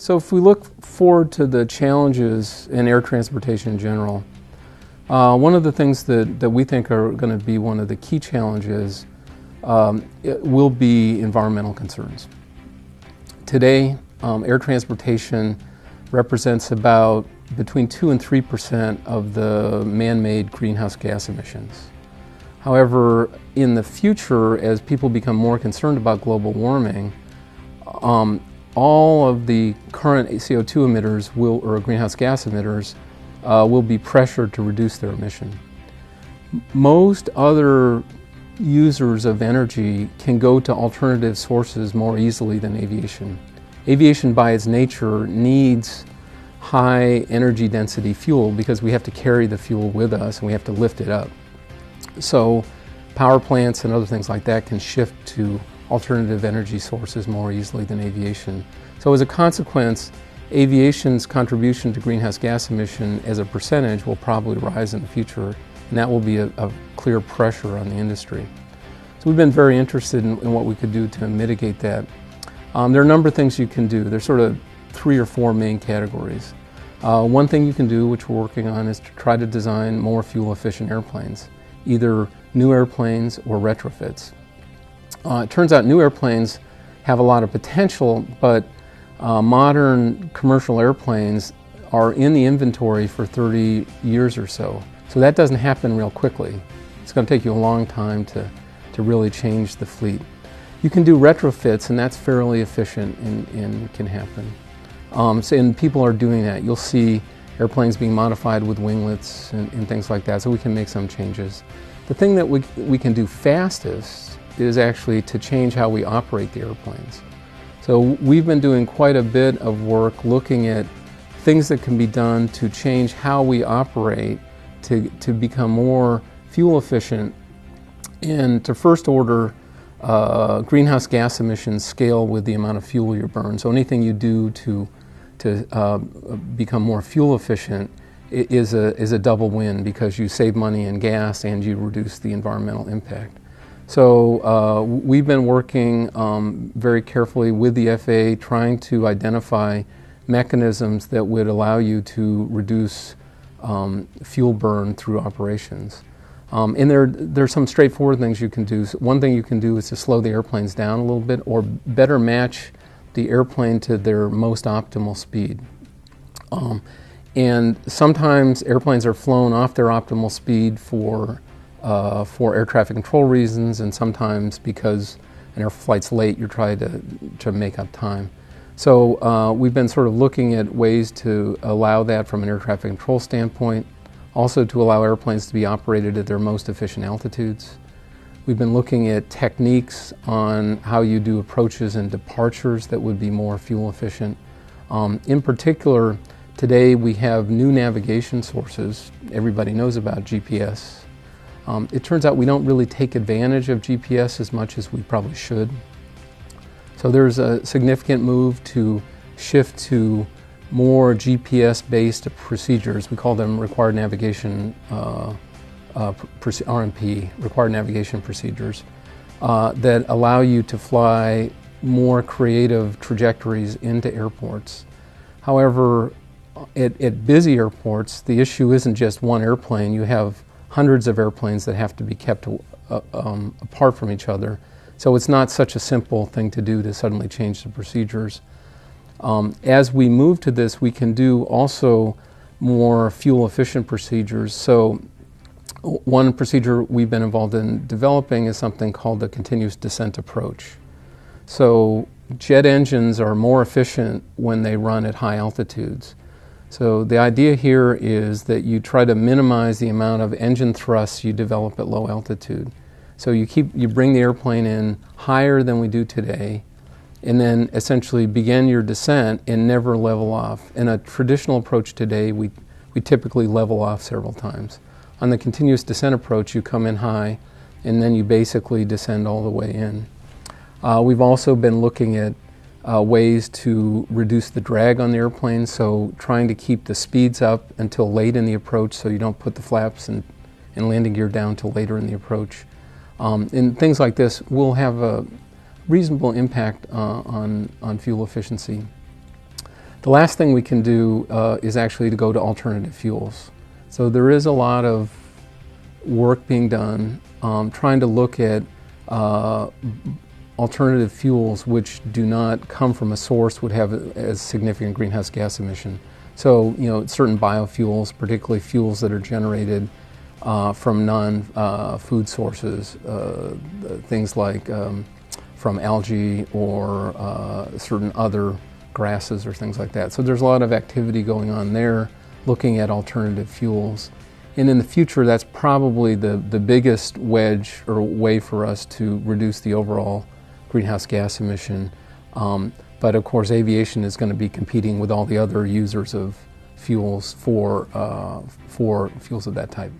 So if we look forward to the challenges in air transportation in general, one of the things that we think are going to be one of the key challenges it will be environmental concerns. Today, air transportation represents about between 2 and 3% of the man-made greenhouse gas emissions. However, in the future, as people become more concerned about global warming, all of the current CO2 emitters or greenhouse gas emitters will be pressured to reduce their emission. Most other users of energy can go to alternative sources more easily than aviation. Aviation by its nature needs high energy density fuel because we have to carry the fuel with us and we have to lift it up. So power plants and other things like that can shift to alternative energy sources more easily than aviation. So as a consequence, aviation's contribution to greenhouse gas emission as a percentage will probably rise in the future, and that will be a clear pressure on the industry. So we've been very interested in what we could do to mitigate that. There are a number of things you can do. There's sort of 3 or 4 main categories. One thing you can do, which we're working on, is to try to design more fuel-efficient airplanes, either new airplanes or retrofits. It turns out new airplanes have a lot of potential, but modern commercial airplanes are in the inventory for 30 years or so. So that doesn't happen real quickly. It's going to take you a long time to really change the fleet. You can do retrofits, and that's fairly efficient and can happen. And people are doing that. You'll see airplanes being modified with winglets and things like that, so we can make some changes. The thing that we can do fastest is actually to change how we operate the airplanes. So we've been doing quite a bit of work looking at things that can be done to change how we operate to become more fuel efficient and to first order greenhouse gas emissions scale with the amount of fuel you burn. So anything you do to become more fuel efficient is a double win because you save money in gas and you reduce the environmental impact. So we've been working very carefully with the FAA trying to identify mechanisms that would allow you to reduce fuel burn through operations. And there's some straightforward things you can do. One thing you can do is to slow the airplanes down a little bit or better match the airplane to their most optimal speed. And sometimes airplanes are flown off their optimal speed for air traffic control reasons, and sometimes because an air flight's late, you're trying to make up time. So we've been sort of looking at ways to allow that from an air traffic control standpoint, also to allow airplanes to be operated at their most efficient altitudes. We've been looking at techniques on how you do approaches and departures that would be more fuel efficient. In particular, today we have new navigation sources. Everybody knows about GPS. It turns out we don't really take advantage of GPS as much as we probably should. So there's a significant move to shift to more GPS-based procedures. We call them required navigation, RNP, required navigation procedures, that allow you to fly more creative trajectories into airports. However, at busy airports, the issue isn't just one airplane. You have hundreds of airplanes that have to be kept apart from each other. So it's not such a simple thing to do to suddenly change the procedures. As we move to this, we can do also more fuel-efficient procedures. So one procedure we've been involved in developing is something called the continuous descent approach. So jet engines are more efficient when they run at high altitudes. So the idea here is that you try to minimize the amount of engine thrust you develop at low altitude. So you bring the airplane in higher than we do today, and then essentially begin your descent and never level off. In a traditional approach today, we typically level off several times. On the continuous descent approach, you come in high, and then you basically descend all the way in. We've also been looking at ways to reduce the drag on the airplane, so trying to keep the speeds up until late in the approach so you don't put the flaps and landing gear down till later in the approach. And things like this will have a reasonable impact on fuel efficiency. The last thing we can do is actually to go to alternative fuels. So there is a lot of work being done trying to look at alternative fuels which do not come from a source would have as significant greenhouse gas emission. So, certain biofuels, particularly fuels that are generated from non-food sources, things like from algae or certain other grasses or things like that. So there's a lot of activity going on there looking at alternative fuels. And in the future, that's probably the biggest wedge or way for us to reduce the overall greenhouse gas emission. But of course, aviation is going to be competing with all the other users of fuels for fuels of that type.